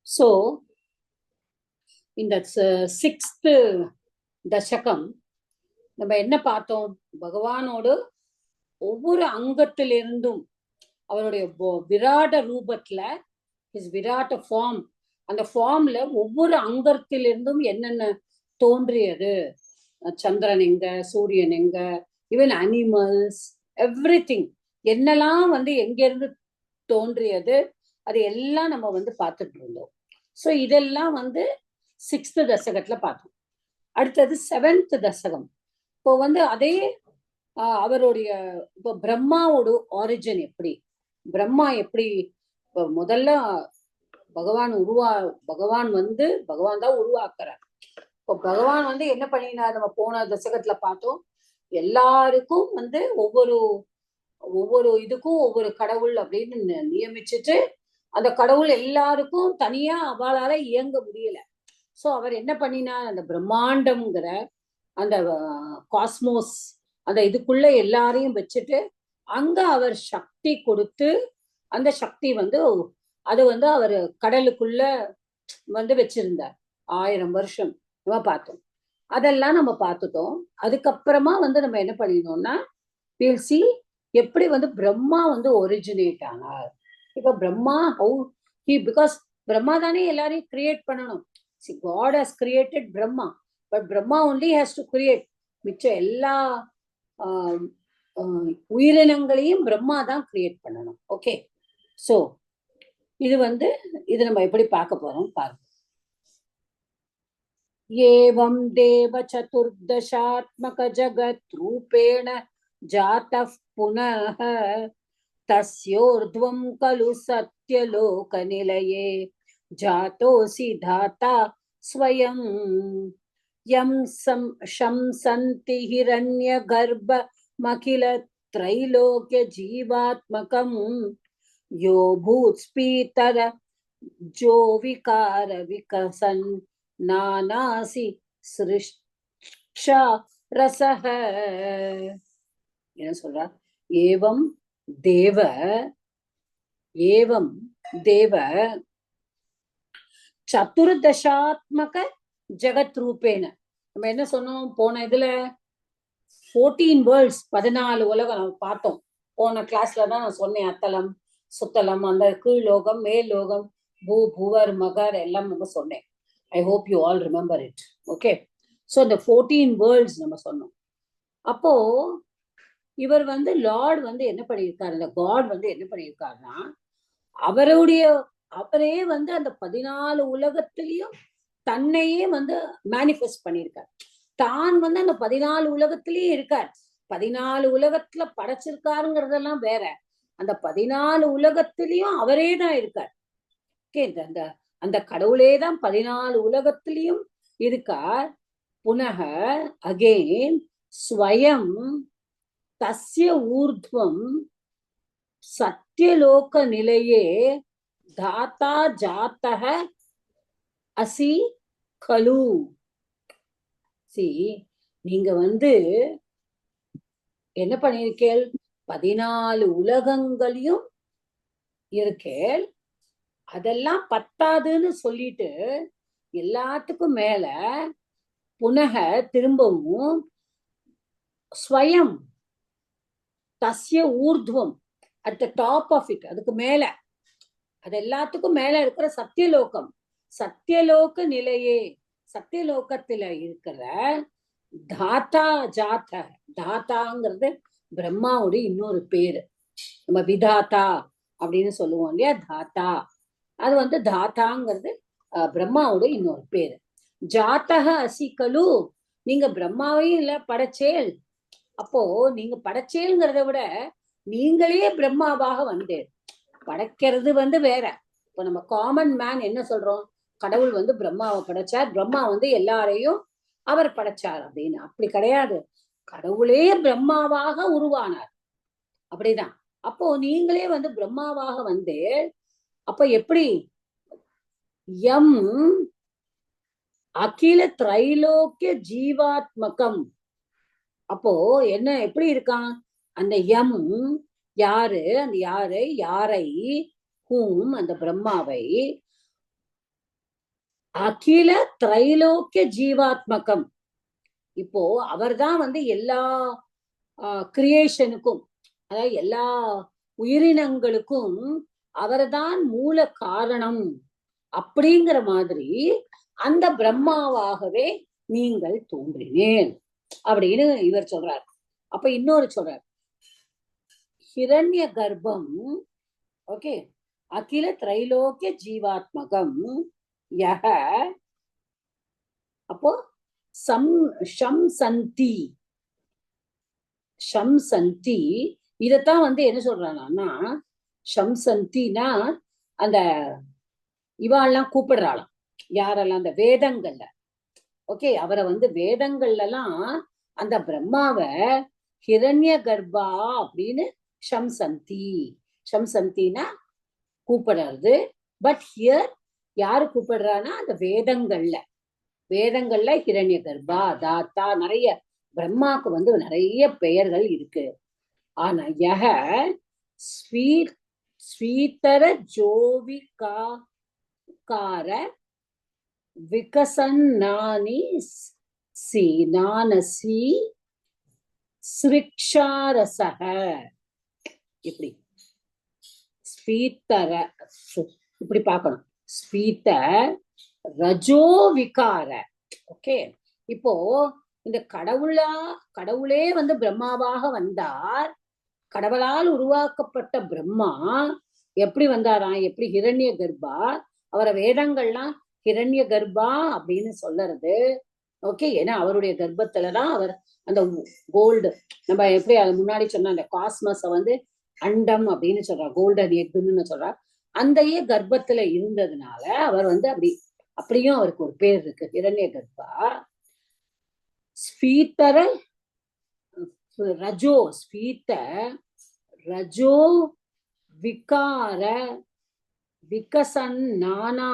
So, இந்த sixth தசகம் நம்ம என்ன பார்த்தோம்? பகவானோடு ஒவ்வொரு அங்கத்திலிருந்தும் அவருடைய விராட ரூபத்துல விராட்ட ஃபார்ம், அந்த ஃபார்ம்ல ஒவ்வொரு அங்கத்திலிருந்தும் என்னென்ன தோன்றியது, சந்திரன் எங்க, சூரியன் எங்க, ஈவன் அனிமல்ஸ், எவ்ரிதிங் என்னெல்லாம் எங்க இருந்து தோன்றியது, அது எல்லாம் நம்ம பார்த்துட்டு இருந்தோம். ஸோ இதெல்லாம் சிக்ஸ்த் தசகத்துல பார்த்தோம். அடுத்தது செவன்த் தசகம். இப்போ அதே அவருடைய இப்போ பிரம்மாவோட ஆரிஜின் எப்படி, பிரம்மா எப்படி இப்போ முதல்ல பகவான் பகவான் தான் உருவாக்குறார். இப்போ பகவான் என்ன பண்ணினார், நம்ம போன தசகத்துல பார்த்தோம். எல்லாருக்கும் ஒவ்வொரு ஒவ்வொரு இதுக்கும் ஒவ்வொரு கடவுள் அப்படின்னு நியமிச்சுட்டு, அந்த கடவுள் எல்லாருக்கும் தனியா அவளால இயங்க முடியல. சோ அவர் என்ன பண்ணினார், அந்த பிரம்மாண்டம்ங்கிற அந்த காஸ்மோஸ் அந்த இதுக்குள்ள எல்லாரையும் வச்சுட்டு அங்க அவர் சக்தி கொடுத்து, அந்த சக்தி அது அவர் கடலுக்குள்ள வச்சிருந்தார் 1000 வருஷம் நம்ம பார்த்தோம். அதெல்லாம் நம்ம பார்த்துட்டோம். அதுக்கப்புறமா நம்ம என்ன பண்ணினோம்னா, we'll see எப்படி பிரம்மா ஒரிஜினேட் ஆனார். இப்ப பிரம்மா பிகாஸ் பிரம்மா தானே எல்லாரையும் கிரியேட் பண்ணணும். See, God has created Brahma, but Brahma only has to create. மிச்ச எல்லா உயிரினங்களையும் பிரம்மா தான் கிரியேட் பண்ணணும். ஓகே, சோ இது நம்ம எப்படி பார்க்க போறோம் பாருங்க. ஏவம் தேவ சதுர்தசாத்மக ஜகத் ரூபேண ஜாதः புனः தஸ்யோர்த்வம் கலு சத்யலோக நிலையே ஜாதோசி தாத்தா ஸ்வயம் யம் சம்சந்தி ஹிரண்ய கர்ப்ப மகில த்ரைலோக்ய ஜீவாத்மகம் யோ பூத்ஸ்பீதர ஜோ விகார விகசன் நானாசி சிருஷ்ஷா ரசஹ. என்ன சொல்றார்? ஏவம் தேவ சதுர்தசாத்மக ஜெகத் ரூபேன. நம்ம என்ன சொன்னோம் போன இதுல? 14 வேர்ல்ட்ஸ், 14 உலகம் நம்ம பார்த்தோம். போன கிளாஸ்ல தான் நான் சொன்னேன். அத்தலம், சுத்தலம், அந்த கீழ்லோகம், மேல் லோகம், புவர், மகர் எல்லாம் நம்ம சொன்னேன். I hope you all remember it. Okay, so இந்த 14 வேர்ல்ட்ஸ் நம்ம சொன்னோம். அப்போ இவர் லார்ட் என்ன பண்ணியிருக்காரு, இந்த காட் என்ன பண்ணியிருக்காருன்னா, அவரே அந்த 14 உலகத்திலையும் தன்னையே மேனிஃபெஸ்ட் பண்ணியிருக்கார். தான் அந்த 14 உலகத்திலேயே இருக்கார். 14 உலகத்துல படைச்சிருக்காருங்கிறதெல்லாம் வேற. அந்த 14 உலகத்திலையும் அவரே தான் இருக்கார். ஓகே, அந்த கடவுளே தான் 14 உலகத்திலையும் இருக்கார். புனக அகெயின் ஸ்வயம் தஸ்ய ஊர்த்வம் சத்யலோக நிலையே தாத்தா ஜாத்தக அசி கலு. சி, நீங்க என்ன பண்ணிருக்கேள்? 14 உலகங்களையும் இருக்கேள். அதெல்லாம் பத்தாதுன்னு சொல்லிட்டு எல்லாத்துக்கும் மேல புனக திரும்பவும் ஸ்வயம் தஸ்ய ஊர்துவம் at the top of it, அதுக்கு மேல, அது எல்லாத்துக்கும் மேல இருக்கிற சத்தியலோகம், சத்தியலோக நிலையே, சத்தியலோகத்துல இருக்கிற தாத்தா ஜாத்த. தாத்தாங்கிறது பிரம்மாவுடைய இன்னொரு பேரு. நம்ம விதாத்தா அப்படின்னு சொல்லுவோம் இல்லையா, தாத்தா. அது தாத்தாங்கிறது பிரம்மாவோட இன்னொரு பேரு. ஜாத்தக அசிகலு, நீங்க பிரம்மாவையும் இல்ல படைச்சேல். அப்போ நீங்க படைச்சேல்ங்கிறத விட நீங்களே பிரம்மாவாக வந்தேன். படைக்கிறது வேற. இப்போ நம்ம காமன் மேன் என்ன சொல்றோம், கடவுள் பிரம்மாவை படைச்சார், பிரம்மா எல்லாரையும் அவர் படைச்சார் அப்படின்னு. அப்படி கிடையாது, கடவுளே பிரம்மாவாக உருவானார். அப்படிதான். அப்போ நீங்களே பிரம்மாவாக அப்ப எப்படி? யம் அகில திரைலோக்கிய ஜீவாத்மகம். அப்போ என்ன, எப்படி இருக்கான் அந்த யம்? யாரு? அந்த யாரை அந்த பிரம்மாவை அகில திரைலோக்கிய ஜீவாத்மகம். இப்போ அவர்தான் எல்லா கிரியேஷனுக்கும், அதாவது எல்லா உயிரினங்களுக்கும் அவர்தான் மூல காரணம் அப்படிங்கிற மாதிரி அந்த பிரம்மாவாகவே நீங்கள் தோன்றினேன் அப்படின்னு இவர் சொல்றார். அப்ப இன்னொரு சொல்றார், ஹிரண்ய கர்ப்பம், ஓகே, அகில திரைலோக்கிய ஜீவாத்மகம் யஹ, அப்போ சம்சந்தி, சம்சந்தி, இதத்தான் என்ன சொல்றானா, சம்சந்தினா அந்த இவாள்லாம் கூப்பிடுறாளாம். யாரெல்லாம்? அந்த வேதங்கள்ல, ஓகே, அவரை வேதங்கள்ல எல்லாம் அந்த பிரம்மாவை ஹிரண்ய கர்ப்பா அப்படின்னு சம்சந்தி, சம்சந்தினா கூப்பிடுறது. பட் ஹியர் யாரு கூப்பிடுறான்னா அந்த வேதங்கள்ல ஹிரண்ய கர்ப்பா, தாத்தா, நிறைய பிரம்மாக்கு நிறைய பெயர்கள் இருக்கு. ஆனா யஹ ஸ்வீதர ஜோவிகார விகசன்னானி சீனானசி ஸ்ரிக்ஷாரசக, இப்படி ஸ்வீத்தர, இப்படி பார்க்கணும், ஸ்வீத ரஜோ விகார. ஓகே, இப்போ இந்த கடவுளே பிரம்மாவாக வந்தார். கடவுளால் உருவாக்கப்பட்ட பிரம்மா எப்படி வந்தாராம்? எப்படி ஹிரண்ய கர்ப்பா, அவரை வேதங்கள்லாம் ஹிரண்ய கர்ப்பா அப்படின்னு சொல்லறது. ஓகே, ஏன்னா அவருடைய கர்ப்பத்துலதான் அவர் அந்த கோல்டு, நம்ம எப்படி அது முன்னாடி சொன்ன அந்த காஸ்மஸ அண்டம் அப்படின்னு சொல்றா, கோல்டன் எக்குன்னு சொல்றா, அந்த கர்ப்பத்துல இருந்ததுனால அவர் அப்படியும் அவருக்கு ஒரு பேர் இருக்கு, ஹிரண்ய கர்ப்பா. ஸ்பீத்தர ரஜோ, ஸ்பீத்த ரஜோ விகார விகசன் நானா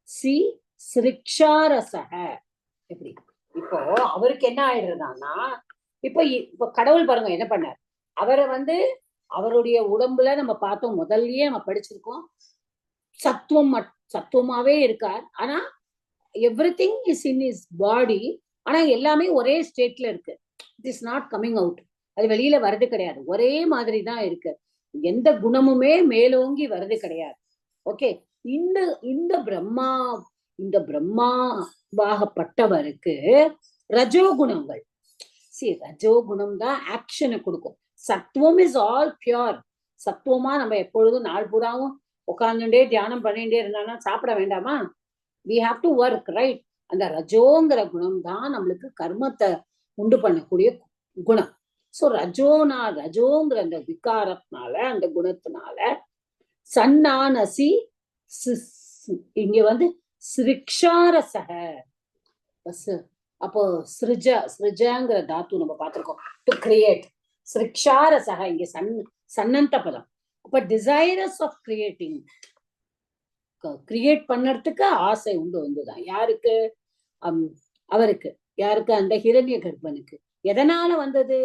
சி ஸ்ரிக்ஷாரசக. எப்படி இப்போ அவருக்கு என்ன ஆயிடுறதான்னா, இப்ப கடவுள் பாருங்க என்ன பண்ணார். அவரை அவருடைய உடம்புல நம்ம பார்த்தோம், முதல்லயே நம்ம படிச்சிருக்கோம், சத்துவமாவே இருக்கார். ஆனா எவ்ரிதிங் இஸ் இன் இஸ் பாடி. ஆனா எல்லாமே ஒரே ஸ்டேட்ல இருக்கு. It is not coming out. அது வெளியில வர்றது கிடையாது, ஒரே மாதிரி தான் இருக்கு. எந்த குணமுமே மேலோங்கி வர்றது கிடையாது. ஓகே, இந்த பிரம்மாவாகப்பட்டவருக்கு ரஜோகுணங்கள், ரஜோகுணம் தான் ஆக்ஷனை கொடுக்கும். சத்துவம் இஸ் ஆல் பியூர். சத்துவமா நம்ம எப்பொழுதும் நாள் பூராவும் உட்கார்ந்துட்டே தியானம் பண்ணிட்டே இருந்தானா சாப்பிட வேண்டாமா? we have to work, right? அந்த ரஜோங்கிற குணம் தான் நம்மளுக்கு கர்மத்தை உண்டு பண்ணக்கூடிய குணம். சோ ரஜோங்கிற அந்த விகாரத்தினால, அந்த குணத்தினால சன்னானசி, இங்க ஸ்ரிக்ஷாரசக. அப்போ ஸ்ரிஜங்கிற தாத்து நம்ம பார்த்திருக்கோம், டு கிரியேட். ஸ்ரிக்ஷாரசக இங்க சன்னந்த பதம். அப்ப டிசைரஸ் ஆஃப் கிரியேட்டிங், கிரியேட் பண்ணறதுக்கு ஆசை வந்துதான். யாருக்கு? அவருக்கு. யாருக்கு? அந்த ஹிரண்ய கர்ப்பனுக்கு. எதனால வந்தது?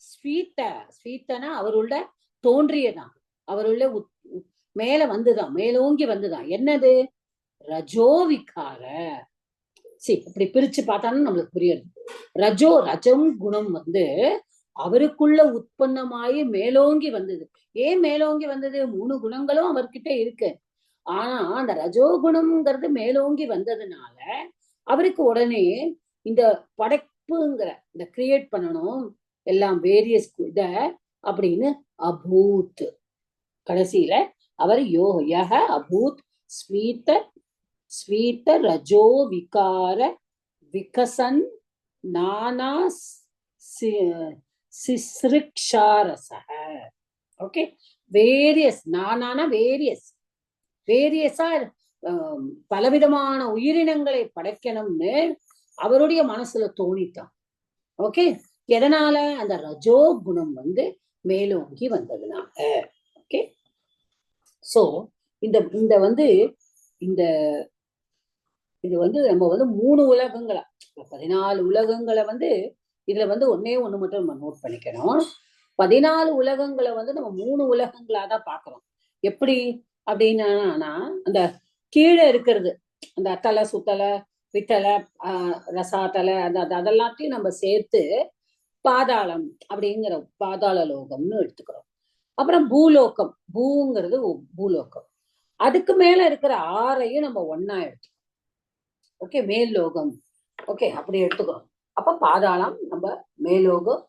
ஸ்வீத்தனா அவருள்ள தோன்றியதான், அவருள்ள மேல வந்துதான், மேலோங்கி வந்துதான். என்னது? ரஜோவிகார. இப்படி பிரிச்சு பார்த்தாலும் நம்மளுக்கு புரியுது. ரஜம் குணம் அவருக்குள்ள உற்பத்தமாயி மேலோங்கி வந்தது. ஏன் மேலோங்கி வந்தது? 3 குணங்களும் அவர்கிட்ட இருக்கு. ஆனா அந்த ரஜோகுணம்ங்கிறது மேலோங்கி வந்ததுனால அவருக்கு உடனே இந்த படைப்புங்கிற இந்த கிரியேட் பண்ணணும் எல்லாம் வேரியஸ் இத அப்படின்னு அபூத். கடைசியில அவர் யோக அபூத் ஸ்வீத ரஜோ விகார விகசன் நானா சிஸ்ரிக்ஷாரசக. ஓகே, வேரியஸ், நானானா வேரியஸா பலவிதமான உயிரினங்களை படைக்கணும்னு அவருடைய மனசுல தோணித்தான். ஓகே, எதனால? அந்த ரஜோ குணம் மேலோங்கி வந்ததுனால. ஓகே, சோ இந்த இந்த இது நம்ம 3 உலகங்களா, 14 உலகங்களை இதுல ஒன்னே ஒண்ணு மட்டும் நம்ம நோட் பண்ணிக்கணும். 14 உலகங்களை நம்ம 3 உலகங்களாதான் பாக்குறோம். எப்படி அப்படின்னா, அந்த கீழே இருக்கிறது அந்த அத்தலை சுத்தலை வித்தலை ரசாத்தலை அதெல்லாத்தையும் நம்ம சேர்த்து பாதாளம் அப்படிங்கிற பாதாள லோகம்னு எடுத்துக்கிறோம். அப்புறம் பூலோகம், பூங்கிறது பூலோகம். அதுக்கு மேல இருக்கிற 6ஐயும் நம்ம ஒன்னா எடுத்துக்கிறோம். ஓகே, மேல் லோகம். ஓகே, அப்படி எடுத்துக்கிறோம். அப்ப பாதாளம் நம்ம மேலோகம்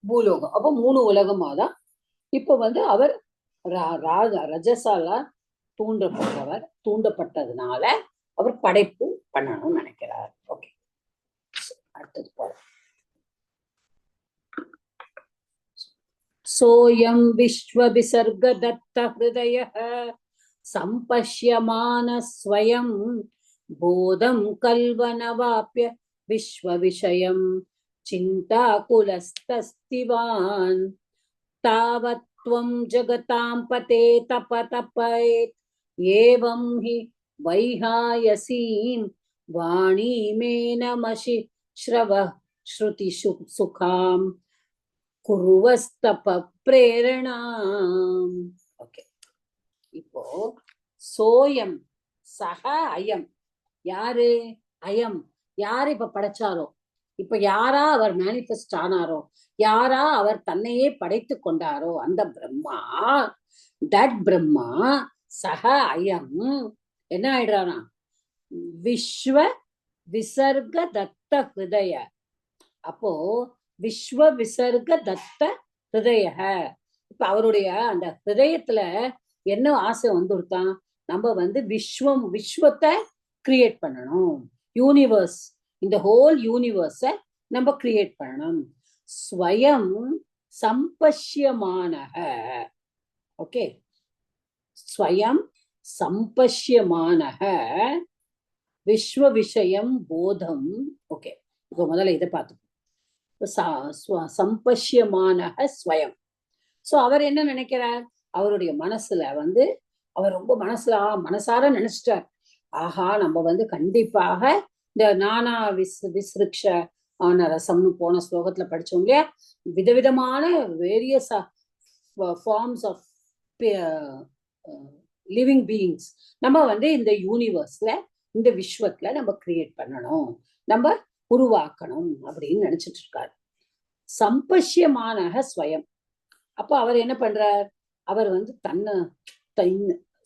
பூலோகம், அப்ப 3 உலகமாதான். இப்ப அவர் ரஜசால தூண்டப்பட்டதுனால அவர் படைப்பு பண்ணணும்னு நினைக்கிறார். ஓகே, அடுத்தது போல. सोऽयं विश्वविसर्गदत्तहृदयः सम्पश्यमान स्वयं बोधं कल्वनवाप्य विश्वविषयं चिन्ताकुलस्तस्तिवान् तावत्त्वं जगतां पते तपतपयेत् एवं हि वैहायसीं वाणीमेनमशि श्रवः श्रुतिषु सुखाम् குருவஸ்தப பிரேரணாம். ஓகே, இப்போ சோயம் சக அயம். யாரு அயம்? யாரு இப்ப படைச்சாரோ, இப்ப யாரா அவர் மேனிஃபெஸ்ட் ஆனாரோ, யாரா அவர் தன்னையே படைத்து கொண்டாரோ அந்த பிரம்மா, தட் பிரம்மா சக அயம் என்ன ஆயிடுறானா, விஸ்வ விசர்க தத்த ஹிருதய. அப்போ விஸ்வ விசர்க தத்த ஹிருதய. இப்ப அவருடைய அந்த ஹிருதயத்துல என்ன ஆசை வந்துருத்தான், நம்ம விஸ்வத்தை கிரியேட் பண்ணணும். யூனிவர்ஸ், இந்த ஹோல் யூனிவர்ஸ நம்ம கிரியேட் பண்ணணும். ஸ்வயம் சம்பஷ்யமானக. ஓகே, ஸ்வயம் சம்பஷ்யமானக விஸ்வ விஷயம் போதம். ஓகே, இப்போ முதல்ல இதை பார்த்து சம்பஷ்யமான ஸ்வயம். சோ அவர் என்ன நினைக்கிறார், அவருடைய மனசுல அவர் ரொம்ப மனசார நினைச்சிட்டார், ஆஹா நம்ம கண்டிப்பாக இந்த நானா விஸ்ருக்ஷ ஆன ரசம்னு போன ஸ்லோகத்துல படிச்சோம் இல்லையா, விதவிதமான various forms of living beings நம்ம இந்த யூனிவர்ஸ்ல இந்த விஸ்வத்துல நம்ம கிரியேட் பண்ணணும், நம்ம உருவாக்கணும் அப்படின்னு நினைச்சிட்டு இருக்காரு. சம்பஷ்யமான ஸ்வயம். அப்ப அவர் என்ன பண்றார், அவர் தன்னை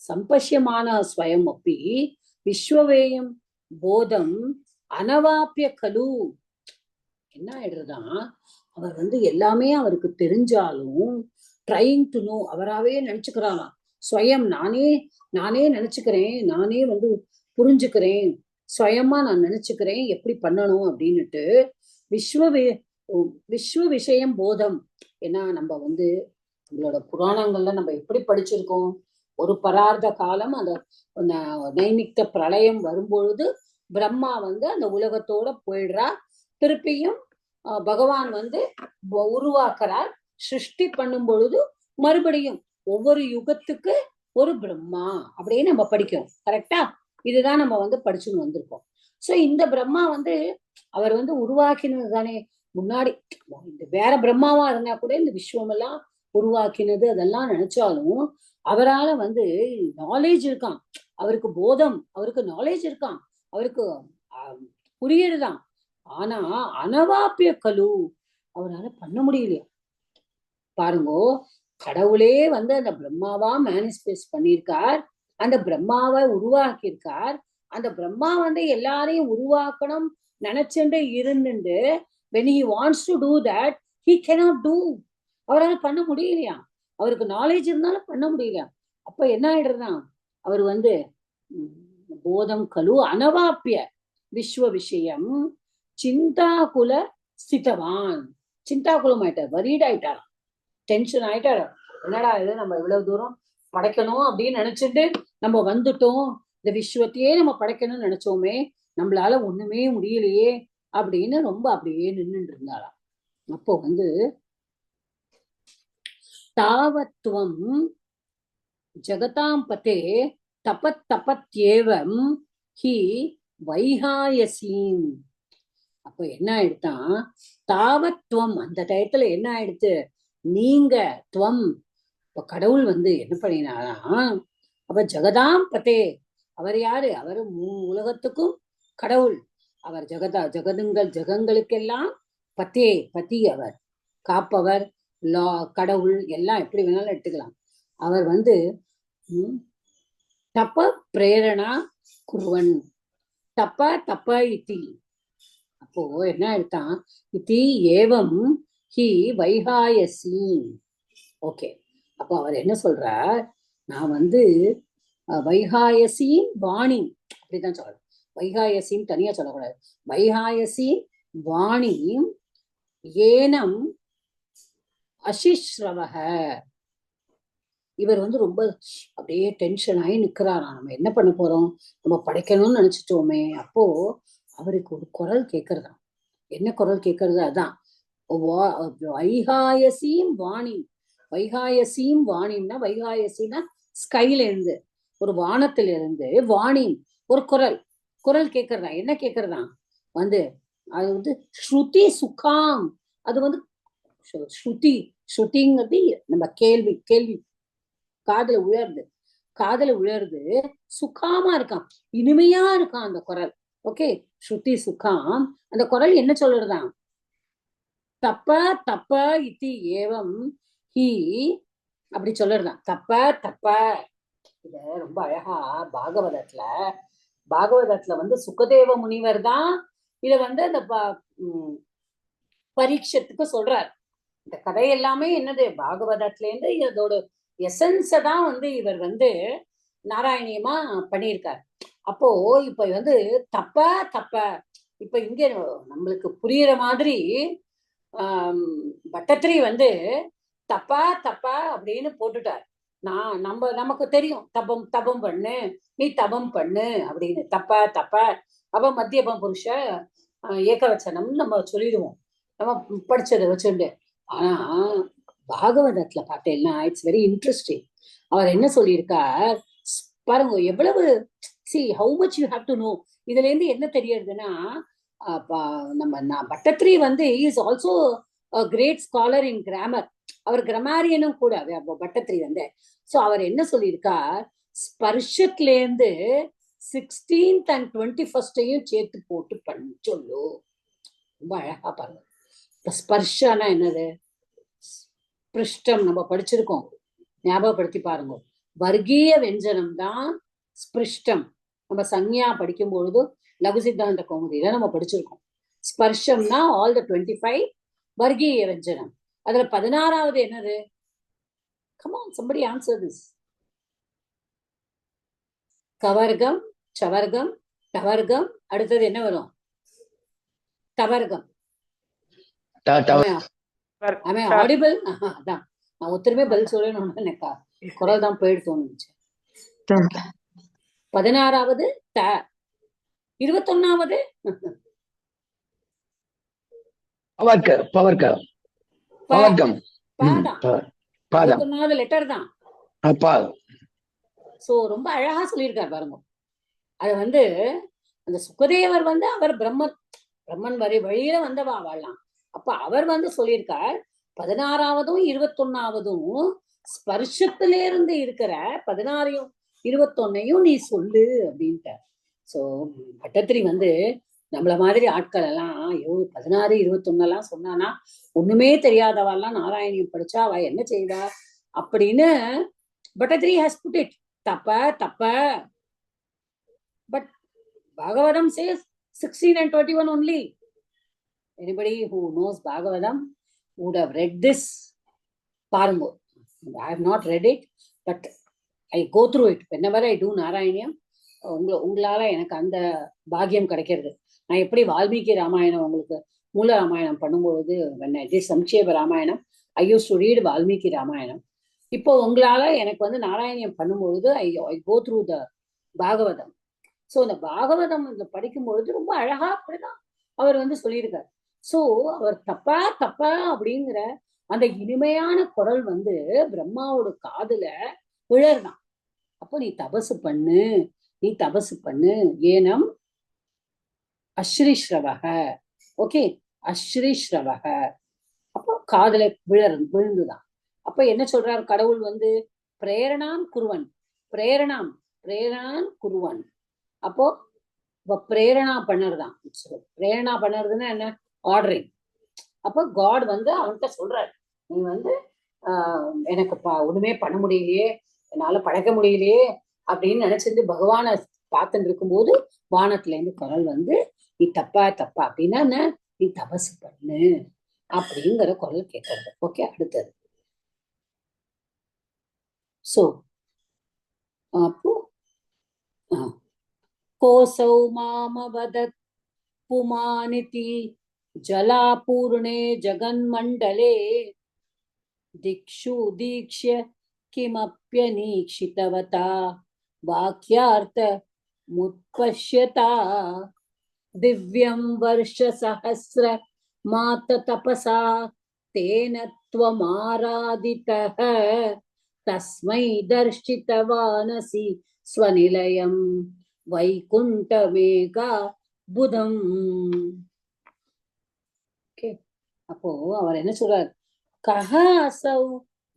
சம்பஷ்யமான ஸ்வயம் அப்படி விஸ்வவேயம் போதம் அனவாப்பிய கலு. என்ன ஆயிடுறதுதான், அவர் எல்லாமே அவருக்கு தெரிஞ்சாலும் ட்ரைங் டு நோ, அவராவே நினைச்சுக்கிறாராம். ஸ்வயம் நானே நினைச்சுக்கிறேன், நானே புரிஞ்சுக்கிறேன், சுயமா நான் நினைச்சுக்கிறேன் எப்படி பண்ணணும் அப்படின்னுட்டு விஸ்வ விஷயம் போதம். ஏன்னா நம்ம நம்மளோட புராணங்கள்ல நம்ம எப்படி படிச்சிருக்கோம், ஒரு பரார்த்த காலம் அந்த நைமித்த பிரளயம் வரும்பொழுது பிரம்மா அந்த உலகத்தோட போயிடுறா, திருப்பியும் பகவான் உருவாக்குறார். சிருஷ்டி பண்ணும் பொழுது மறுபடியும் ஒவ்வொரு யுகத்துக்கு ஒரு பிரம்மா அப்படின்னு நம்ம படிக்கிறோம். கரெக்டா? இதுதான் நம்ம படிச்சுன்னு வந்திருக்கோம். சோ இந்த பிரம்மா அவர் உருவாக்கினது தானே. முன்னாடி இந்த வேற பிரம்மாவா இருந்தா கூட இந்த விஸ்வமெல்லாம் உருவாக்கினது அதெல்லாம் நினைச்சாலும் அவரால நாலேஜ் இருக்கான், அவருக்கு போதம், அவருக்கு நாலேஜ் இருக்கான், அவருக்கு புரியுதுதான். ஆனா அனவாப்பிய கலு அவரால பண்ண முடியலையா. பாருங்கோ, கடவுளே அந்த பிரம்மாவா மேனிஃபெஸ்ட் பண்ணியிருக்கார், அந்த பிரம்மாவை உருவாக்கியிருக்கார். அந்த பிரம்மா எல்லாரையும் உருவாக்கணும் நினைச்சுட்டு இருந்துட்டு when he wants to do that he cannot do. அவரால் பண்ண முடியலையா, அவருக்கு நாலேஜ் இருந்தாலும் பண்ண முடியலையா. அப்ப என்ன ஆயிடுறதுதான், அவர் போதம் கலு அனவாப்பிய விஸ்வ விஷயம் சிந்தாகுல ஸ்திதவான். சிந்தாகுலம் ஆயிட்டார், வரீட் ஆயிட்டார், டென்ஷன் ஆயிட்டார். என்னடா இது, நம்ம இவ்வளவு தூரம் படைக்கணும் அப்படின்னு நினைச்சிட்டு நம்ம வந்துட்டோம், இந்த விஸ்வத்தையே நம்ம படைக்கணும்னு நினைச்சோமே, நம்மளால ஒண்ணுமே முடியலையே அப்படின்னு ரொம்ப அப்படியே நின்றுட்டு இருந்தாராம். அப்போ தாவத்துவம் ஜகதாம் பதே தபத்யேவம் ஹி வைஹாயசீம். அப்போ என்ன ஆயிடுத்தான், தாவத்துவம் அந்த டயத்துல என்ன ஆயிடுத்து, நீங்க துவம் இப்ப கடவுள் வந்து என்ன பண்ணினாரா, அப்ப ஜெகதாம் பதே, அவர் யாரு? அவர் உலகத்துக்கும் கடவுள். அவர் ஜெகங்களுக்கெல்லாம் பத்தே, பதி, அவர் காப்பவர், கடவுள், எல்லாம் எப்படி வேணாலும் எடுத்துக்கலாம். அவர் வந்து தப்ப பிரேரணா குருவன், தப்ப தப்ப இத்தி. அப்போ என்ன எடுத்தான், இத்தி ஏவம் ஹி வைகாயசி. ஓகே, அப்போ அவர் என்ன சொல்றார், நான் வந்து வைகாயசின் வாணி அப்படிதான் சொல்லணும். வைகாயசின் தனியா சொல்லக்கூடாது. வைகாயசின் வாணி ஏனம் அசிஸ்ரவக. இவர் வந்து ரொம்ப அப்படியே டென்ஷன் ஆகி நிக்கிறாராம். நம்ம என்ன பண்ண போறோம், நம்ம படைக்கணும்னு நினைச்சிட்டோமே. அப்போ அவருக்கு ஒரு குரல் கேட்கறதாம். என்ன குரல் கேட்கறது, அதான் வைகாயசீம் வாணி. வைகாயசீம் வாணின்னா, வைகாயசின்னா ஸ்கைல இருந்து, ஒரு வானத்துல இருந்து வாணி ஒரு குரல் கேட்கறதா. என்ன கேட்கறதா வந்து, அது வந்து ஸ்ருதி சுகாம். அது வந்து ஸ்ருதி, ஸ்ருதிங்கிறது நம்ம கேள்வி காதுல உயர்ந்து சுகாமா இருக்கான், இனிமையா இருக்கான் அந்த குரல். ஓகே, ஸ்ருதி சுகாம். அந்த குரல் என்ன சொல்றதான், தப்ப தப்ப இத்தி ஏவம் ஹி, அப்படி சொல்றதான். தப்ப தப்ப. இத ரொம்ப அழகா பாகவதத்துல வந்து சுகதேவ முனிவர் தான் இத வந்து அந்த பரீட்சத்துக்கு சொல்றார். இந்த கதை எல்லாமே என்னது, பாகவதத்துல இருந்து இதோட எசன்ஸ தான் வந்து இவர் வந்து நாராயணியமா பண்ணியிருக்கார். அப்போ இப்ப வந்து தப்ப தப்ப, இப்ப இங்க நம்மளுக்கு புரியுற மாதிரி பட்டத்திரி வந்து தப்பா தப்பா அப்படின்னு போட்டுட்டார். நமக்கு தெரியும், தபம் பண்ணு, நீ தபம் பண்ணு அப்படின்னு. தப்ப தப்ப, அப்ப மத்தியபம் புருஷ ஏகவச்சனம் நம்ம சொல்லிடுவோம், நம்ம படிச்சதை வச்சுட்டு. ஆனா பாகவதத்துல பார்த்தேன்னா இட்ஸ் வெரி இன்ட்ரெஸ்டிங். அவர் என்ன சொல்லியிருக்கார் பாருங்க, எவ்வளவு how much you have to know. இதுல இருந்து என்ன தெரியறதுன்னா, நம்ம பட்டத்ரி வந்து is also great scholar in grammar. அவர் கிராமரியனும் கூட பட்டத்ரி வந்து. சோ அவர் என்ன சொல்லியிருக்கார், ஸ்பர்ஷத்துல இருந்து 16th and 21st சேர்த்து போட்டு பண்ணி சொல்லு. ரொம்ப அழகா பாருங்க. இப்ப ஸ்பர்ஷனா என்னது, ஸ்பிருஷ்டம் நம்ம படிச்சிருக்கோம், ஞாபகப்படுத்தி பாருங்க. வர்க்கீய வெஞ்சனம் தான் ஸ்பிருஷ்டம். நம்ம சஞ்ஞா படிக்கும் பொழுது லகு சித்தாந்த கௌமுதியில நம்ம படிச்சிருக்கோம். ஸ்பர்ஷம்னா ஆல் த 25 வர்க்கீய வெஞ்சனம். அதுல 16வது என்னது, come on somebody answer this. கவர்க்கம், சவர்க்கம், டவர்க்கம், அடுத்தது என்ன வரும், தவர்க்கம். ஆடிபிள். அதான் நான் ஒருத்தருமே பதில் சொல்லணும்னு நினைப்பா, குரல் தான் போயிட்டு தோணுச்சு. 16வது த, 21வது லெட்டர் தான். சோ ரொம்ப அழகா சொல்லியிருக்காரு பாருங்க. அது வந்து அந்த சுகதேவர் வந்து அவர் பிரம்மன் வழியில வந்தவா வாழலாம். அப்ப அவர் வந்து சொல்லியிருக்கார் 16வதும் 21வதும் ஸ்பர்ஷத்துல இருந்து இருக்கிற 16யும் 21யும் நீ சொல்லு அப்படின்ட்டு. சோ பட்டத்திரி வந்து நம்மள மாதிரி ஆட்கள் எல்லாம் 16, 21 சொன்னானா ஒண்ணுமே தெரியாதவாள்லாம் நாராயணியம் படிச்சா அவ என்ன செய்வா அப்படின்னு பட்டத்திரி ஹஸ் புட் இட். தப்ப but Bhagavatam says 16 and 21 only. Anybody who knows Bhagavatam would have read this. Parango, I have not read it, but I go through it whenever I do Narayaniam. உங்களால எனக்கு அந்த பாக்கியம் கிடைக்கிறது. நான் எப்படி வால்மீகி ராமாயணம் உங்களுக்கு மூல ராமாயணம் பண்ணும்பொழுது Samkshepa Ramayanam I used to read Valmiki Ramayanam. இப்போ உங்களால எனக்கு வந்து நாராயணியம் பண்ணும்பொழுது I go through the Bhagavatam. So அந்த பாகவதம் படிக்கும் பொழுது ரொம்ப அழகா அப்படிதான் அவர் வந்து சொல்லியிருக்கார். சோ அவர் தப்பா அப்படிங்கிற அந்த இனிமையான குரல் வந்து பிரம்மாவோட காதுல விழறதான். அப்போ நீ தபசு பண்ணு ஏனம் அஸ்ரீஸ்ரவக. ஓகே, அஸ்ரீஸ்ரவக. அப்போ காதுல விழுந்துதான். அப்ப என்ன சொல்றார் கடவுள் வந்து பிரேரணாம் குருவன், பிரேரணாம் பிரேரணான் குருவன். அப்போ இப்ப பிரேரணா பண்ணுறதுதான். பிரேரணா பண்ணுறதுன்னா என்ன? ஆர்டரிங். அப்போ காட் வந்து அவன்கிட்ட சொல்றாரு, நீ வந்து எனக்கு ஒண்ணுமே பண்ண முடியலையே, என்னால படைக்க முடியலையே அப்படின்னு நினைச்சிருந்து பகவானை பார்த்துட்டு இருக்கும்போது வானத்துல இருந்து குரல் வந்து, நீ தப்பா தப்பா அப்படின்னா என்ன, நீ தபசு பண்ணு அப்படிங்கிற குரல் கேட்கறது. ஓகே, அடுத்தது. சோ அப்போ கோசௌ மாமவதத் புமானிதி ஜலாபூர்ணே ஜகன்மண்டலே दिक्षु दीक्ष्य किमप्यनीक्षितवता वाक्यार्थ मुत्पश्यता दिव्यं वर्षसहस्र मात तपसा तेन त्वमाराधितः तस्मै दर्शितवानसि स्वनिलयं वैकुण्ठमेका बुधम्. அப்போ அவர் என்ன சொல்றார்? கஹ அசௌ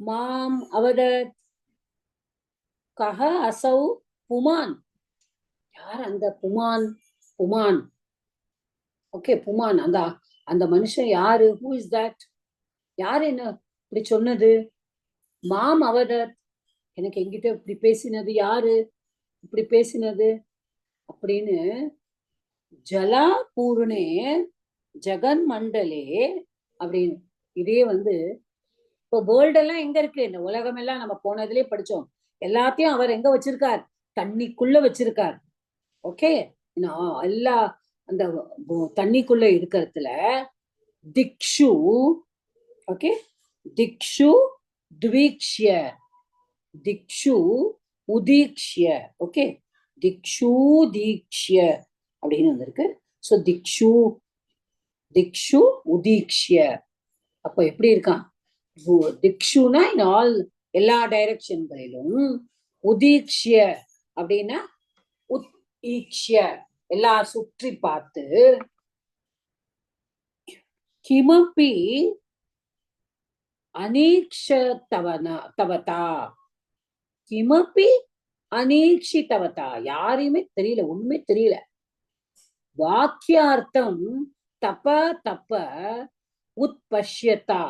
மாம் அவதத், கஹ அசௌ புமான். யார் அந்த புமான்? புமான், ஓகே, புமான். அந்த அந்த மனுஷன் யாரு? Who is that? யாரு என்ன இப்படி சொன்னது? மாம் அவதத், எனக்கு எங்கிட்ட இப்படி பேசினது யாரு? இப்படி பேசினது அப்படின்னு. ஜலா பூர்ணே ஜெகன் மண்டலே அப்படின்னு. இதே வந்து இப்போ வேர்ல்டு எல்லாம் எங்க இருக்கு? இந்த உலகம் எல்லாம் நம்ம போனதுலயே படிச்சோம். எல்லாத்தையும் அவர் எங்க வச்சிருக்கார்? தண்ணிக்குள்ள வச்சிருக்கார். ஓகே, எல்லா அந்த தண்ணிக்குள்ள இருக்கிறதுல திக்ஷு, ஓகே, திக்ஷு த்வீக்ஷ்ய, திக்ஷு உதீக்ஷ்ய, ஓகே, திக்ஷு தீக்ஷ்ய அப்படின்னு வந்திருக்கு. சோ திக்ஷு, திக்ஷு உதீக்ஷ்ய. அப்ப எப்படி இருக்கான்? திக்ஷுனா இன் ஆல், எல்லா டைரக்ஷன்களிலும். உதீக்ஷ்ய அப்படின்னா உத்ஈக்ஷ்ய, எல்லா சுற்றி பார்த்து. கிமப்பி அனீக்ஷதவதா, கிமப்பி அனீக்ஷிதவதா, யாரையுமே தெரியல, ஒண்ணுமே தெரியல. வாக்கியார்த்தம் தப தப்ப உத்பஷ்யதா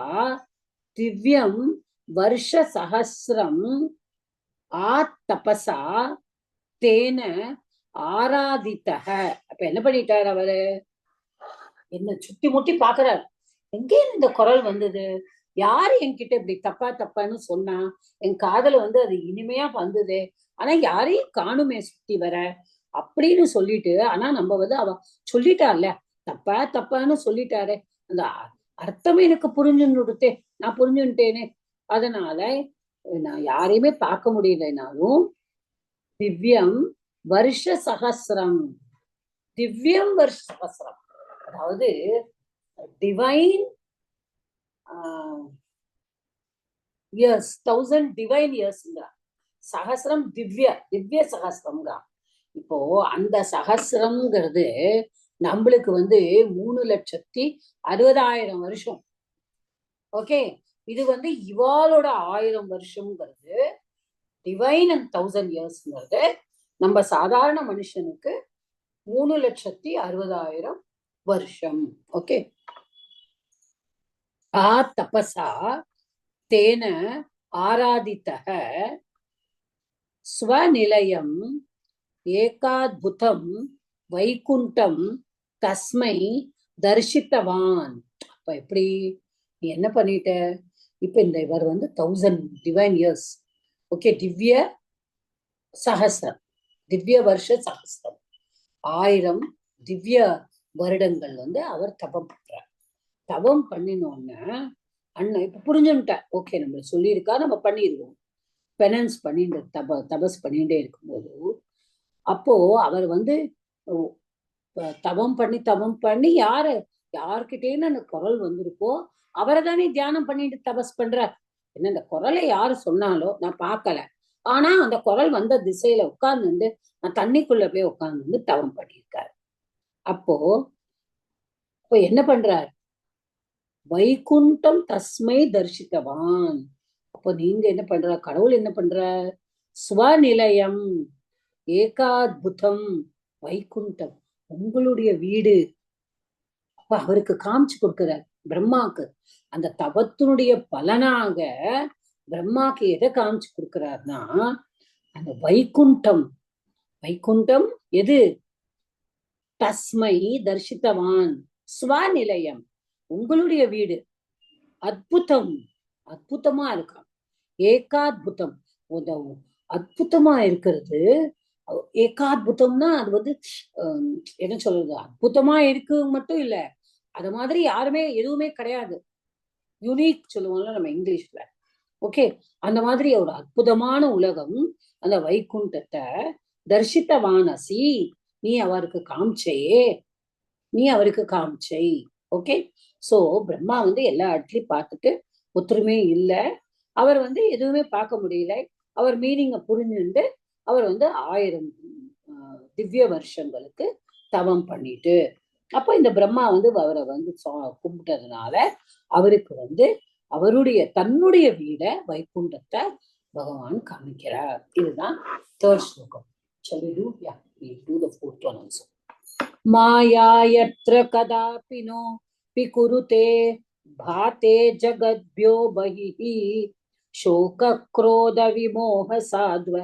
திவ்யம் வருஷ சஹஸ்ரம் ஆத்தபசா தேன ஆராதித்தக. அப்ப என்ன பண்ணிட்டார் அவரு? என்ன சுத்தி முட்டி பாக்குறார், எங்கே இந்த குரல் வந்தது? யாரு என்கிட்ட இப்படி தப்பா தப்பான்னு சொன்னா? என் காதல வந்து அது இனிமையா வந்தது, ஆனா யாரையும் காணுமே சுத்தி வர அப்படின்னு சொல்லிட்டு. ஆனா நம்ம வந்து அவ சொல்லிட்டார்ல, தப்பா தப்பான்னு சொல்லிட்டாரு, அந்த அர்த்தமே எனக்கு புரிஞ்சுன்னுட்டே, நான் புரிஞ்சுட்டேனே. அதனால நான் யாரையுமே பார்க்க முடியலனாலும் திவ்யம் வருஷ சகசிரம், திவ்யம் வருஷ சகசிரம், அதாவது டிவைன் இயர்ஸ், 1000 டிவைன் இயர்ஸ்ங்க. சகசிரம் திவ்ய, திவ்ய சகசிரம்ங்க. இப்போ அந்த சகசிரம்ங்கிறது நம்மளுக்கு வந்து 3,60,60,000 வருஷம். ஓகே, இது வந்து இவாளோட 1000 வருஷம்ங்கிறது, டிவைன் அண்ட் 1000 இயர்ஸ்ங்கிறது நம்ம சாதாரண மனுஷனுக்கு 3,60,60,000 வருஷம். ஓகே, ஆ தபசா தேன ஆராதித்தக ஸ்வநிலையம் ஏகாத்புதம் வைகுண்டம் தஸ்மை தரிசித்தவான். அப்ப எப்படி நீ என்ன பண்ணிட்ட? இப்ப இந்த இவர் வந்து 1000 டிவைன் இயர்ஸ், ஓகே, திவ்ய சகசிரம், திவ்ய வருஷ சகசிரம், 1000 திவ்ய வருடங்கள் வந்து அவர் தபம் பண்றார். தவம் பண்ணினோன்னு அண்ணன் இப்ப புரிஞ்சுட்டா, ஓகே, நம்ம சொல்லியிருக்கா, நம்ம பண்ணிடுவோம். பெனன்ஸ் பண்ணிட்டு தபஸ் பண்ணிட்டே இருக்கும்போது, அப்போ அவர் வந்து தவம் பண்ணி யார்கிட்டேன்னு அந்த குரல் வந்திருக்கோ அவரை தானே தியானம் பண்ணிட்டு தபஸ் பண்ற. என்ன இந்த குரலை யாரு சொன்னாலோ நான் பார்க்கல, ஆனா அந்த குரல் வந்த திசையில உட்கார்ந்து நான் தண்ணிக்குள்ள போய் உட்கார்ந்து தவம் பண்ணியிருக்காரு. அப்போ என்ன பண்றார்? வைகுண்டம் தஸ்மை தரிசித்தவான், அப்போ நீங்க என்ன பண்ற, கடவுள் என்ன பண்ற, ஸ்வநிலையம் ஏகாத்புதம் வைகுண்டம் உங்களுடைய வீடு. அப்ப அவருக்கு காமிச்சு கொடுக்கிறார் பிரம்மாக்கு. அந்த தவத்தினுடைய பலனாக பிரம்மாக்கு எதை காமிச்சு கொடுக்கிறார்னா அந்த வைகுண்டம். வைகுண்டம் எது, தஸ்மை தர்ஷித்தவான் ஸ்வநிலையம் உங்களுடைய வீடு. அற்புதம், அற்புதமா இருக்கான். ஏகாத்புதம் அற்புதமா இருக்கிறது. ஏகாத்புதம்னா அது வந்து என்ன சொல்றது, அற்புதமா இருக்கு மட்டும் இல்ல, அது மாதிரி யாருமே எதுவுமே கிடையாது. யூனிக் சொல்லுவோம்ல நம்ம இங்கிலீஷ்ல. ஓகே, அந்த மாதிரி ஒரு அற்புதமான உலகம் அந்த வைகுண்டத்தை தர்ஷித்தவானசி நீ அவருக்கு காமிச்சே, நீ அவருக்கு காமிச்சை. ஓகே, சோ பிரம்மா வந்து எல்லா இடத்துலயும் பார்த்துட்டு ஒத்துருமே இல்லை, அவர் வந்து எதுவுமே பார்க்க முடியல. அவர் மீனிங்க புரிஞ்சுட்டு அவர் வந்து 1000 திவ்ய வருஷங்களுக்கு தவம் பண்ணிட்டு, அப்ப இந்த பிரம்மா வந்து அவரை வந்து கும்பிட்டதுனால அவருக்கு வந்து அவருடைய தன்னுடைய வீட வைகுண்டத்தை பகவான் காமிக்கிறார். இதுதான் தேர்ட் ஸ்லோகம். Shall we do? Yeah, we do the fourth one also. மாயா யத்ர கதாபி நோ விகுருதே பாதே ஜகத்யோ பஹிஹி சோக க்ரோத விமோக சாத்வ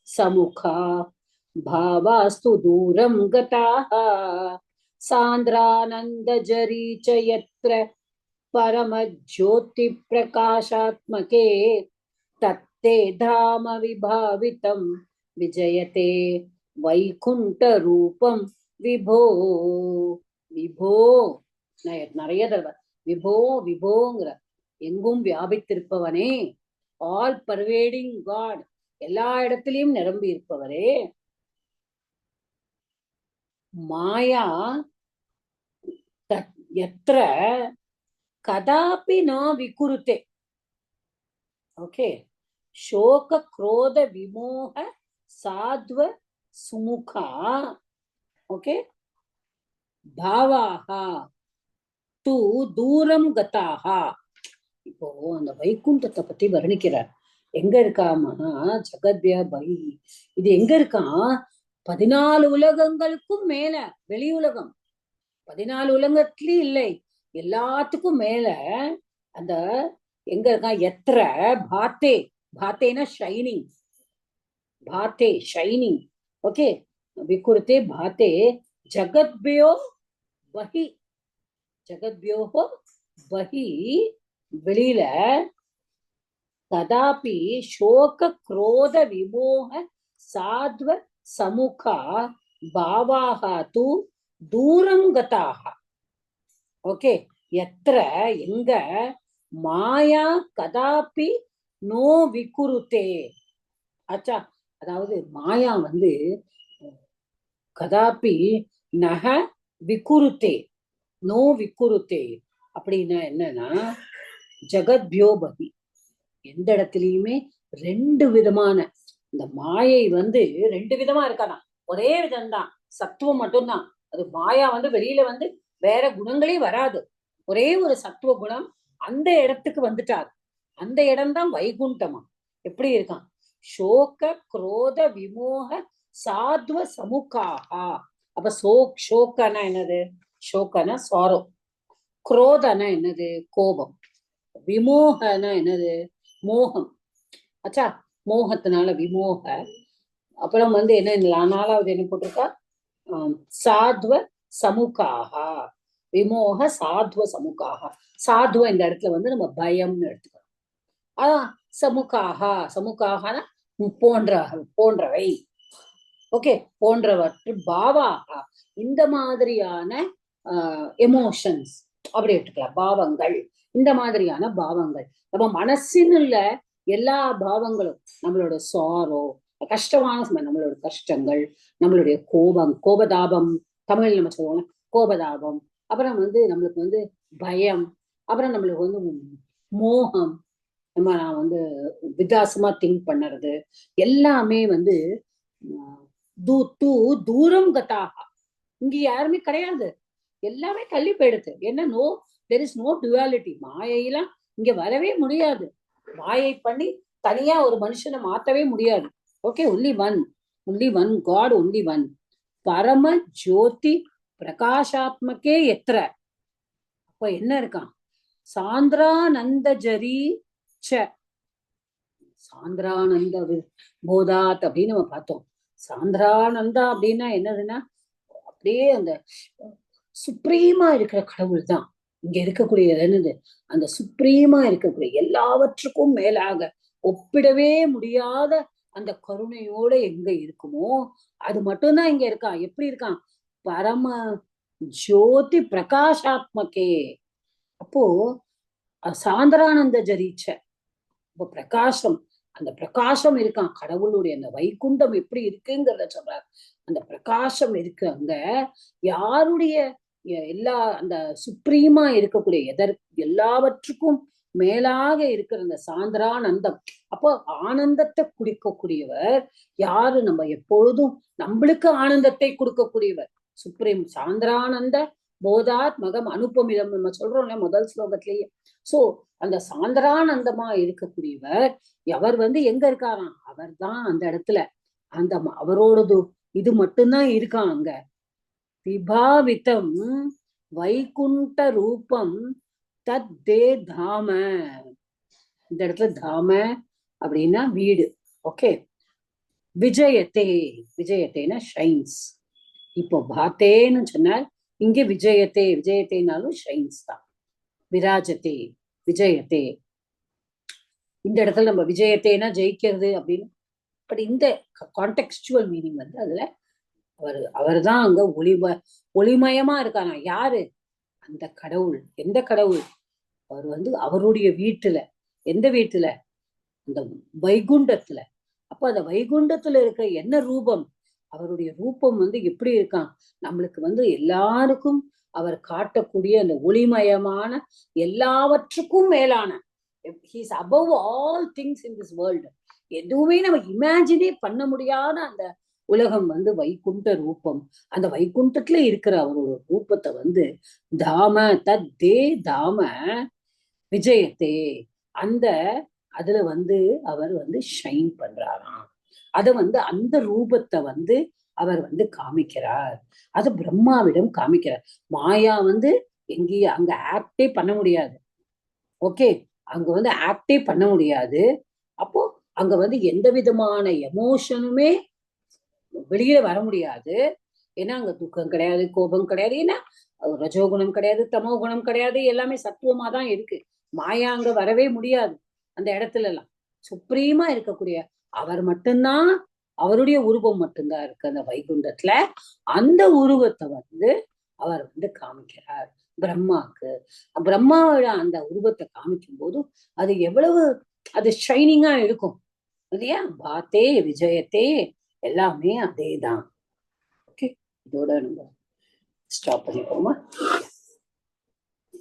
சமுகா பாவாஸ்து தூரம் கதாஹ சாந்திரானந்த ஜரீச்ச யத்ர பரம ஜோதி பிரகாசாத்மகே தத்தே தாம விபாவிதம் விஜயதே வைகுண்ட ரூபம் விபோ. விபோ நிறைய தடவை விபோ விபோங்கிற, எங்கும் வியாபித்திருப்பவனே, ஆல் பர்வேடிங் காட், எல்லா இடத்திலையும் நிரம்பி இருப்பவரே. மாயா எத்திர கதாபி ந விகுருதே. ஓகே, சோக குரோத விமோக சாத்வ சுமுகா. ஓகே, பாவாஹா து தூரம் கதாஹா. இப்போ அந்த வைகுண்டத்தை பத்தி வர்ணிக்கிறார். எங்க இருக்காமனா ஜகத்யா பை, இது எங்க இருக்கான், 14 உலகங்களுக்கும் மேல, வெளி உலகம் 14 உலகத்திலயும் இல்லை, எல்லாத்துக்கும் மேல அந்த எங்க இருக்கான், எத்திர பாத்தே, பாத்தேனா ஷைனிங், பாத்தே ஷைனிங். ஓகே, விகுருத்தே பாத்தே ஜகத்பியோ பஹி, ஜகத்பியோஹோ பஹி வெளியில, கதாபி சோக குரோத விமோக சாத்வ சமுகா பாவாஹா து தூரம் கதாஹ. ஓகே, எத்திர எங்க, மாயா கதாபி நோ விகுருத்தே. ஆச்சா, அதாவது மாயா வந்து கதாபி நக விகுருத்தே, நோ விகுருத்தே அப்படின்னா என்னன்னா, ஜகத்யோபகி எந்த இடத்துலயுமே 2 விதமான, இந்த மாயை வந்து 2 விதமா இருக்காதான், ஒரே விதம்தான் சத்துவம் மட்டும்தான். அது மாயா வந்து வெளியில வந்து வேற குணங்களே வராது, ஒரே ஒரு சத்துவ குணம் அந்த இடத்துக்கு வந்துட்டார். அந்த இடம்தான் வைகுண்டமா. எப்படி இருக்கான், சோக குரோத விமோக சாத்வ சமுகாஹா. அப்ப சோகனா என்னது, சோகனா சாரோ, குரோதனா என்னது கோபம், விமோகனா என்னது மோகம். அச்சா, மோகத்தினால விமோக. அப்புறம் வந்து என்ன 4வது என்ன போட்டிருக்கா, சாத்வ சமுகாஹா, விமோக சாத்வ சமுகாஹா. சாத்வ இந்த இடத்துல வந்து நம்ம பயம்னு எடுத்துக்கிறோம். அதான் சமுகாஹா, சமுகாஹானா போன்றவை. ஓகே, போன்றவற்று பாவாகா இந்த மாதிரியான எமோஷன்ஸ் அப்படி எடுத்துக்கலாம், பாவங்கள், இந்த மாதிரியான பாவங்கள். நம்ம மனசின்னு இல்ல, எல்லா பாவங்களும், நம்மளோட சாரோ, கஷ்டமான சமயம், நம்மளோட கஷ்டங்கள், நம்மளுடைய கோபம், கோபதாபம், தமிழ் நம்ம சொல்லுவோம் கோபதாபம், அப்புறம் வந்து நம்மளுக்கு வந்து பயம், அப்புறம் நம்மளுக்கு வந்து மோகம், நான் வந்து வித்தியாசமா திங்க் பண்ணுறது, எல்லாமே வந்து தூரம் கதாக. இங்க யாருமே கிடையாது, எல்லாமே தள்ளி போயிடுது. என்ன, no, there is no duality. மாயையெல்லாம் இங்க வரவே முடியாது. மாயை பண்ணி தனியா ஒரு மனுஷனை மாத்தவே முடியாது. Okay, only one God, only one. பரம ஜோதி பிரகாஷாத்மகே எத்திர. அப்ப என்ன இருக்கான்? சாந்திரானந்த ஜரி ச. சாந்திரானந்த போதாத் அப்படின்னு நம்ம பார்த்தோம். சாந்திரானந்தா அப்படின்னா என்னதுன்னா, அப்படியே அந்த சுப்ரீமா இருக்கிற கடவுள் தான் இங்க இருக்கக்கூடியது. என்னது? அந்த சுப்ரீமா இருக்கக்கூடிய எல்லாவற்றுக்கும் மேலாக ஒப்பிடவே முடியாத அந்த கருணையோட எங்க இருக்குமோ அது மட்டும்தான் இங்க இருக்கான். எப்படி இருக்கான்? பரம ஜோதி பிரகாஷாத்மகே. அப்போ சாந்திரானந்த ஜரீச்ச. அப்போ பிரகாசம், அந்த பிரகாசம் இருக்கான். கடவுளுடைய அந்த வைகுண்டம் எப்படி இருக்குங்கிறத சொல்றார். அந்த பிரகாசம் இருக்கு அங்க. யாருடைய எல்லா அந்த சுப்ரீமா இருக்கக்கூடிய எல்லாவற்றுக்கும் மேலாக இருக்கிற அந்த சாந்திரானந்தம். அப்போ ஆனந்தத்தை குடிக்கக்கூடியவர் யாரு? நம்ம எப்பொழுதும் நம்மளுக்கு ஆனந்தத்தை கொடுக்கக்கூடியவர் சுப்ரீம் சாந்திரானந்த போதாத் மகம் அனுப்பமிதம் நம்ம சொல்றோம்ல முதல் ஸ்லோகத்திலேயே. சோ அந்த சாந்திரானந்தமா இருக்கக்கூடியவர் அவர் எங்க இருக்காராம்? அவர் தான் அந்த இடத்துல. அந்த அவரோடது இது மட்டும்தான் இருக்கான் அங்க. விபாவித்தம் வைகுண்ட ரூபம் தத்தே தாம. இந்த இடத்துல தாம அப்படின்னா வீடு. ஓகே. விஜயத்தே, விஜயத்தேனா ஷைன்ஸ். இப்போ பாத்தேன்னு சொன்னால் இங்க விஜயத்தே, விஜயத்தேனாலும் ஷைன்ஸ் தான். விராஜத்தே, விஜயத்தே. இந்த இடத்துல நம்ம விஜயத்தேனா ஜெயிக்கிறது அப்படின்னு. பட் இந்த கான்டெக்ஸ்டுவல் மீனிங் அதுல அவர் தான் அங்க ஒளிமயமா இருக்காங்க. யாரு? அந்த கடவுள். எந்த கடவுள்? அவர் அவருடைய வீட்டுல. எந்த வீட்டுல? அந்த வைகுண்டத்துல. அப்ப அந்த வைகுண்டத்துல இருக்கிற என்ன ரூபம்? அவருடைய ரூபம் எப்படி இருக்கான்? நம்மளுக்கு எல்லாருக்கும் அவர் காட்டக்கூடிய அந்த ஒளிமயமான எல்லாவற்றுக்கும் மேலான he's above all things in this world. எதுவுமே நம்ம இமேஜினே பண்ண முடியாத அந்த உலகம் வைகுண்ட ரூபம். அந்த வைகுண்டத்துல இருக்கிற அவரோட ரூபத்தை தாம தத்தே தாம விஜயத்தே. அந்த அதுல அவர் ஷைன் பண்றாராம். அத அந்த ரூபத்தை அவர் காமிக்கிறார். அது பிரம்மாவிடம் காமிக்கிறார். மாயா எங்கேயும் அங்க ஆக்டே பண்ண முடியாது. ஓகே, அங்க ஆக்டே பண்ண முடியாது. அப்போ அங்க எந்த விதமான எமோஷனுமே வெளியே வர முடியாது. ஏன்னா அங்க துக்கம் கிடையாது, கோபம் கிடையாது. ஏன்னா ரஜோகுணம் கிடையாது, தமோ குணம் கிடையாது. எல்லாமே சத்துவமா தான் இருக்கு. மாயா அங்க வரவே முடியாது அந்த இடத்துல எல்லாம். சுப்ரீமா இருக்கக்கூடிய அவர் மட்டும்தான், அவருடைய உருவம் மட்டும்தான் இருக்கு அந்த வைகுண்டத்துல. அந்த உருவத்தை அவர் காமிக்கிறார் பிரம்மாக்கு. பிரம்மாவோட அந்த உருவத்தை காமிக்கும் போது அது எவ்வளவு அது ஷைனிங்கா இருக்கும் இல்லையா? பாத்தே விஜயத்தே எல்லாமே அதேதான். ஓகே, இதோட நம்ம ஸ்டாப் பண்ணிப்போமா?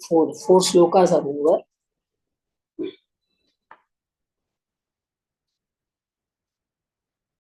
4 ஸ்லோகாஸ் ஆர் ஓவர்.